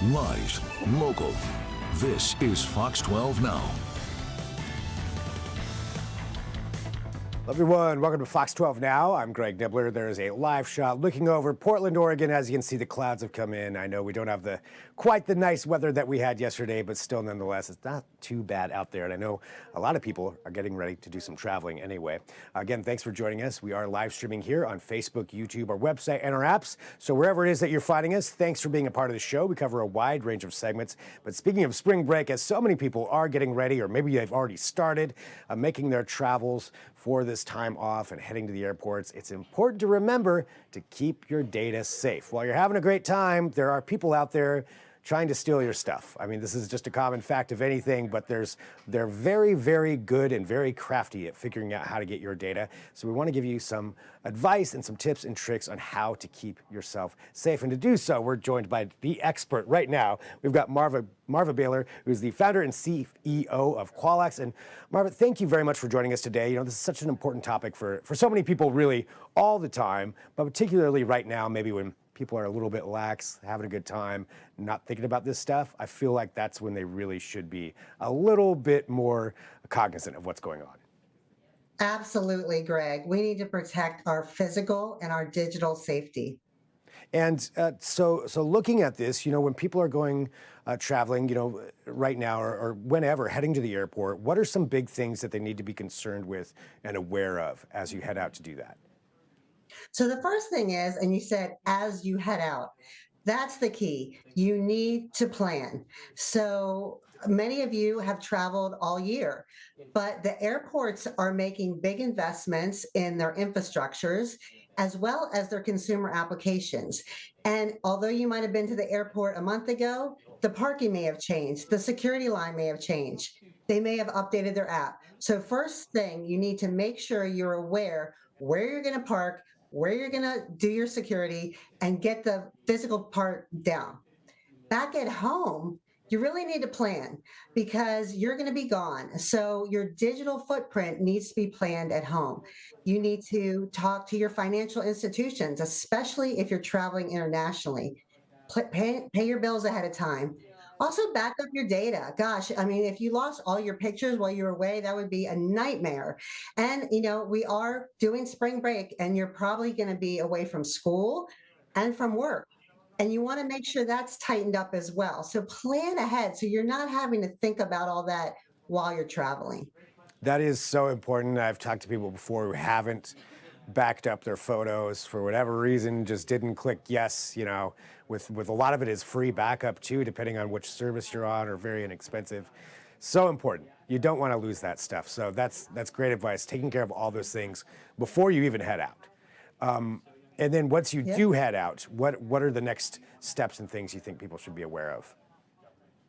Live, local. This is Fox 12 Now. Everyone, welcome to Fox 12 Now. I'm Greg Nibbler. There is a live shot looking over Portland, Oregon. As you can see, the clouds have come in. I know we don't have quite the nice weather that we had yesterday, but still, nonetheless, it's not too bad out there. And I know a lot of people are getting ready to do some traveling anyway. Again, thanks for joining us. We are live streaming here on Facebook, YouTube, our website, and our apps. So wherever it is that you're finding us, thanks for being a part of the show. We cover a wide range of segments. But speaking of spring break, as so many people are getting ready, or maybe they've already started making their travels for this time off and heading to the airports, it's important to remember to keep your data safe. While you're having a great time, there are people out there trying to steal your stuff. I mean, this is just a common fact of anything, but they're very, very good and very crafty at figuring out how to get your data. So we want to give you some advice and some tips and tricks on how to keep yourself safe. And to do so, we're joined by the expert right now. We've got Marva Bailer, who's the founder and CEO of Qualx. And Marva, thank you very much for joining us today. You know, this is such an important topic for so many people really all the time, but particularly right now, maybe when people are a little bit lax, having a good time, not thinking about this stuff. I feel like that's when they really should be a little bit more cognizant of what's going on. Absolutely, Greg. We need to protect our physical and our digital safety. And so looking at this, you know, when people are going traveling, you know, right now or whenever heading to the airport, what are some big things that they need to be concerned with and aware of as you head out to do that? So the first thing is, and you said as you head out, that's the key. You need to plan. So many of you have traveled all year, but the airports are making big investments in their infrastructures as well as their consumer applications. And although you might have been to the airport a month ago, the parking may have changed, the security line may have changed. They may have updated their app. So first thing, you need to make sure you're aware where you're going to park, where you're going to do your security, and get the physical part down. Back at home, you really need to plan because you're going to be gone. So your digital footprint needs to be planned at home. You need to talk to your financial institutions, especially if you're traveling internationally. Pay your bills ahead of time. Also, back up your data. Gosh, I mean, if you lost all your pictures while you were away, that would be a nightmare. And, you know, we are doing spring break, and you're probably going to be away from school and from work. And you want to make sure that's tightened up as well. So plan ahead so you're not having to think about all that while you're traveling. That is so important. I've talked to people before who haven't backed up their photos for whatever reason, just didn't click yes, you know, with a lot of it is free backup too, depending on which service you're on, or very inexpensive. So important. You don't want to lose that stuff. So that's great advice, taking care of all those things before you even head out. And then once you do head out, what are the next steps and things you think people should be aware of?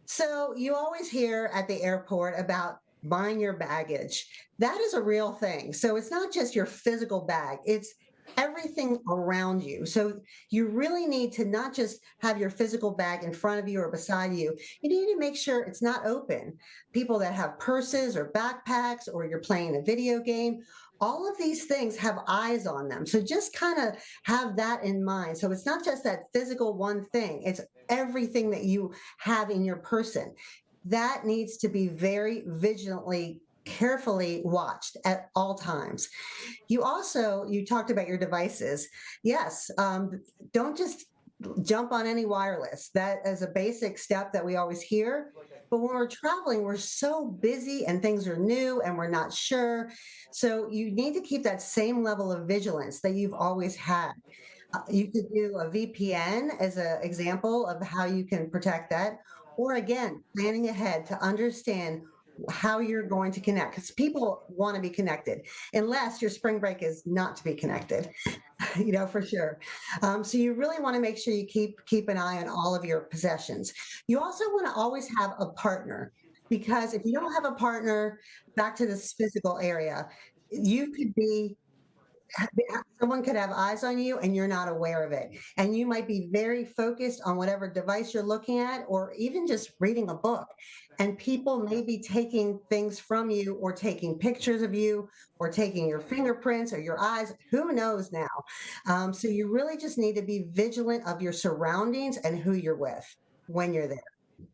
So you always hear at the airport about buying your baggage. That is a real thing. So it's not just your physical bag, it's everything around you. So you really need to not just have your physical bag in front of you or beside you. You need to make sure it's not open. People that have purses or backpacks, or you're playing a video game, all of these things have eyes on them. So just kind of have that in mind. So it's not just that physical one thing, it's everything that you have in your person. That needs to be very vigilantly, carefully watched at all times. You talked about your devices. Yes, don't just jump on any wireless. That is a basic step that we always hear. But when we're traveling, we're so busy and things are new and we're not sure. So you need to keep that same level of vigilance that you've always had. You could do a VPN as an example of how you can protect that. Or again, planning ahead to understand how you're going to connect, because people want to be connected, unless your spring break is not to be connected, you know, for sure. So you really want to make sure you keep an eye on all of your possessions. You also want to always have a partner, because if you don't have a partner, back to this physical area, you could be someone could have eyes on you and you're not aware of it. And you might be very focused on whatever device you're looking at, or even just reading a book. And people may be taking things from you, or taking pictures of you, or taking your fingerprints or your eyes. Who knows now? So you really just need to be vigilant of your surroundings and who you're with. when you're there.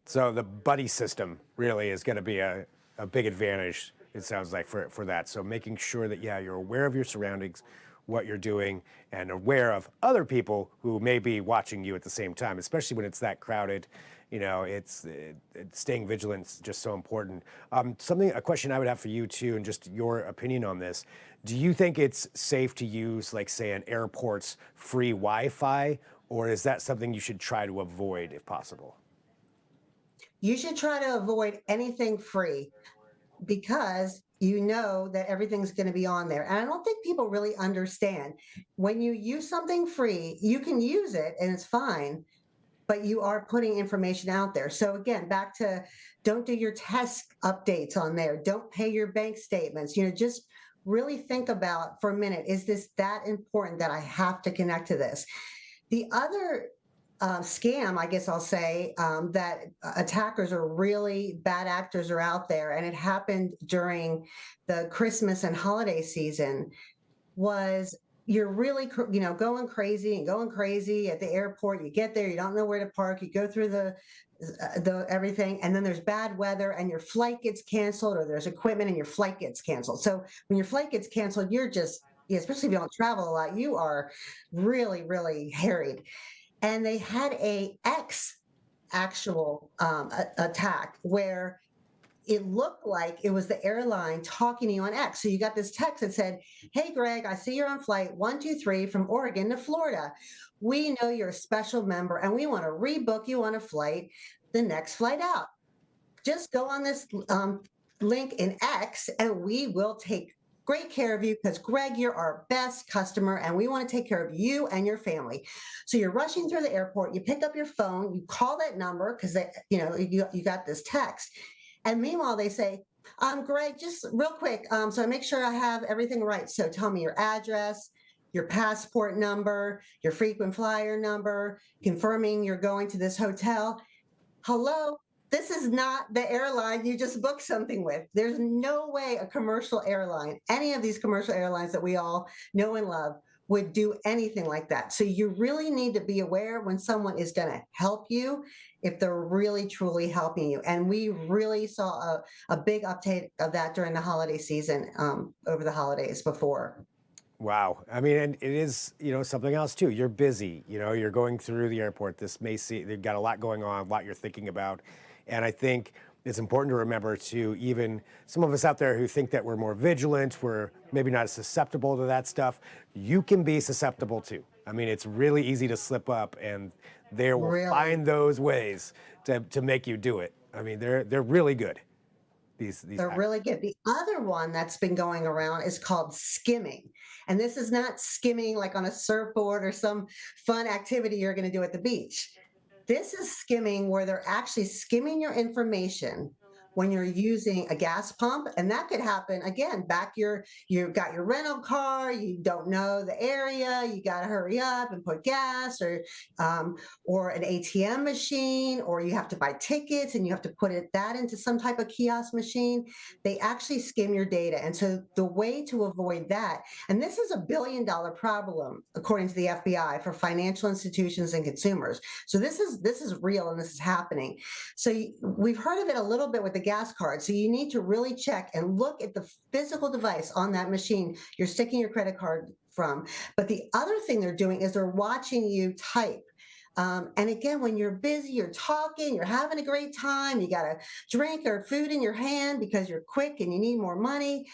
So the buddy system really is going to be a big advantage, it sounds like, for that. So making sure that, yeah, you're aware of your surroundings, what you're doing, and aware of other people who may be watching you at the same time, especially when it's that crowded. You know, staying vigilant is just so important. A question I would have for you too, and just your opinion on this. Do you think it's safe to use, like, say, an airport's free Wi-Fi, or is that something you should try to avoid if possible? You should try to avoid anything free because you know that everything's going to be on there. And I don't think people really understand when you use something free, you can use it and it's fine, but you are putting information out there. So again, back to don't do your test updates on there. Don't pay your bank statements. Just really think about for a minute, is this that important that I have to connect to this? The other scam, I guess I'll say, that attackers or really bad actors are out there, and it happened during the Christmas and holiday season, was you're really, going crazy at the airport. You get there, you don't know where to park. You go through the everything, and then there's bad weather, and your flight gets canceled, or there's equipment, and your flight gets canceled. So when your flight gets canceled, you're just, yeah, especially if you don't travel a lot, you are really, really harried. And they had a X actual attack where it looked like it was the airline talking to you on X. So you got this text that said, "Hey, Greg, I see you're on flight 123 from Oregon to Florida. We know you're a special member and we want to rebook you on a flight, the next flight out. Just go on this link in X and we will take great care of you because, Greg, you're our best customer and we want to take care of you and your family." So you're rushing through the airport, you pick up your phone, you call that number because you got this text. And meanwhile, they say, "Greg, just real quick, so I make sure I have everything right. So tell me your address, your passport number, your frequent flyer number, confirming you're going to this hotel." Hello, this is not the airline you just booked something with. There's no way a commercial airline, any of these commercial airlines that we all know and love, would do anything like that. So you really need to be aware when someone is going to help you, if they're really truly helping you. And we really saw a big uptake of that during the holiday season, over the holidays before. Wow. I mean, and it is, something else too. You're busy, you're going through the airport. They've got a lot going on, a lot you're thinking about. And I think it's important to remember too, even some of us out there who think that we're more vigilant, we're maybe not as susceptible to that stuff. You can be susceptible too. I mean, it's really easy to slip up and they will Really? find those ways to make you do it. I mean, they're really good. These They're hackers. really good. The other one that's been going around is called skimming. And this is not skimming like on a surfboard or some fun activity you're going to do at the beach. This is skimming where they're actually skimming your information when you're using a gas pump. And that could happen again, you've got your rental car, you don't know the area, you got to hurry up and put gas, or an ATM machine, or you have to buy tickets and you have to put that into some type of kiosk machine. They actually skim your data. And so the way to avoid that, and this is $1 billion problem, according to the FBI, for financial institutions and consumers. So this is real and this is happening. So we've heard of it a little bit with the gas card. So you need to really check and look at the physical device on that machine you're sticking your credit card from. But the other thing they're doing is they're watching you type. And again, when you're busy, you're talking, you're having a great time, you got a drink or food in your hand because you're quick and you need more money.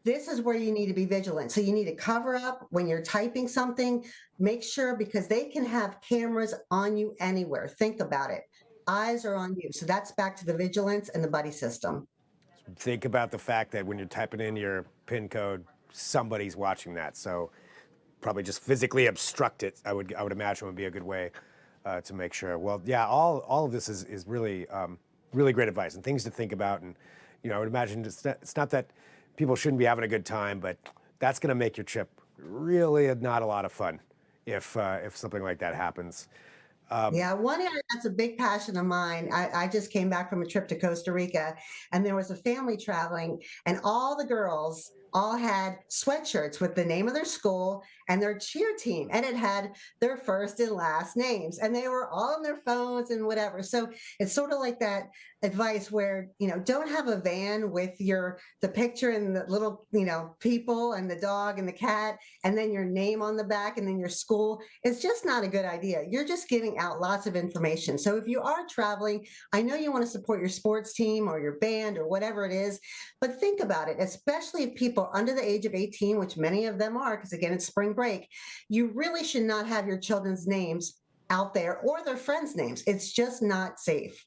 This is where you need to be vigilant. So you need to cover up when you're typing something, make sure, because they can have cameras on you anywhere. Think about it. Eyes are on you. So that's back to the vigilance and the buddy system. Think about the fact that when you're typing in your PIN code, somebody's watching that. So probably just physically obstruct it. I would imagine would be a good way to make sure. Well, yeah, all of this is really really great advice and things to think about. And I would imagine it's not that people shouldn't be having a good time, but that's going to make your trip really not a lot of fun if something like that happens. Yeah, one area that's a big passion of mine. I just came back from a trip to Costa Rica, and there was a family traveling, and all the girls all had sweatshirts with the name of their school and their cheer team, and it had their first and last names, and they were all on their phones and whatever. So it's sort of like that advice where, don't have a van with the picture and the little, people and the dog and the cat, and then your name on the back and then your school. It's just not a good idea. You're just giving out lots of information. So if you are traveling, I know you want to support your sports team or your band or whatever it is, but think about it, especially if people are under the age of 18, which many of them are, because again, it's spring break. You really should not have your children's names out there or their friends' names. It's just not safe.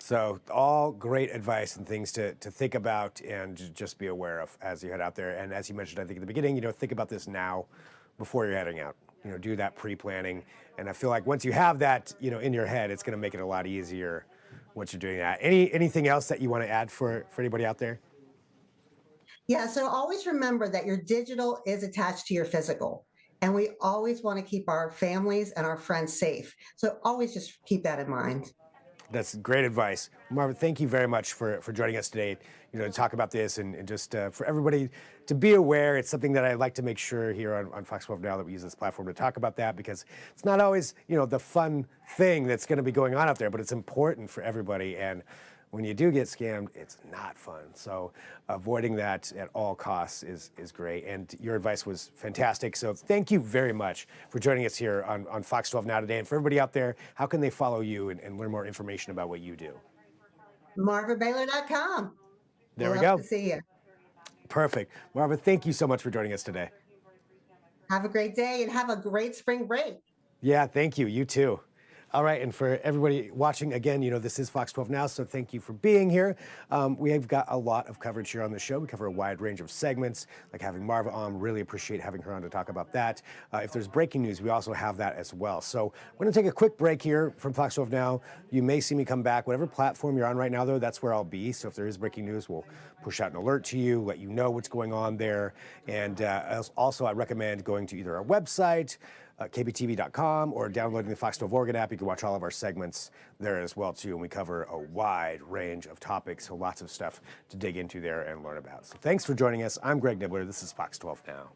So all great advice and things to think about and just be aware of as you head out there. And as you mentioned, I think at the beginning, think about this now before you're heading out. Do that pre-planning. And I feel like once you have that, in your head, it's going to make it a lot easier once you're doing that. Anything else that you want to add for anybody out there? Yeah, so always remember that your digital is attached to your physical. And we always want to keep our families and our friends safe. So always just keep that in mind. That's great advice. Marva, thank you very much for joining us today, to talk about this and just for everybody to be aware. It's something that I like to make sure here on Fox 12 Now that we use this platform to talk about that, because it's not always, the fun thing that's going to be going on out there, but it's important for everybody. And when you do get scammed, it's not fun. So avoiding that at all costs is great. And your advice was fantastic. So thank you very much for joining us here on Fox 12 Now today. And for everybody out there, how can they follow you and learn more information about what you do? MarvaBailer.com. There we Love go. to see you. Perfect. Marva, thank you so much for joining us today. Have a great day and have a great spring break. Yeah, thank you. You too. All right, and for everybody watching, again, this is Fox 12 Now, so thank you for being here. We have got a lot of coverage here on the show. We cover a wide range of segments, like having Marva on. Really appreciate having her on to talk about that. If there's breaking news, we also have that as well. So we're going to take a quick break here from Fox 12 Now. You may see me come back. Whatever platform you're on right now, though, that's where I'll be. So if there is breaking news, we'll push out an alert to you, let you know what's going on there. And also, I recommend going to either our website, KPTV.com, or downloading the Fox 12 Oregon app. You can watch all of our segments there as well too, and we cover a wide range of topics, so lots of stuff to dig into there and learn about. So thanks for joining us. I'm Greg Nibbler. This is Fox 12 Now.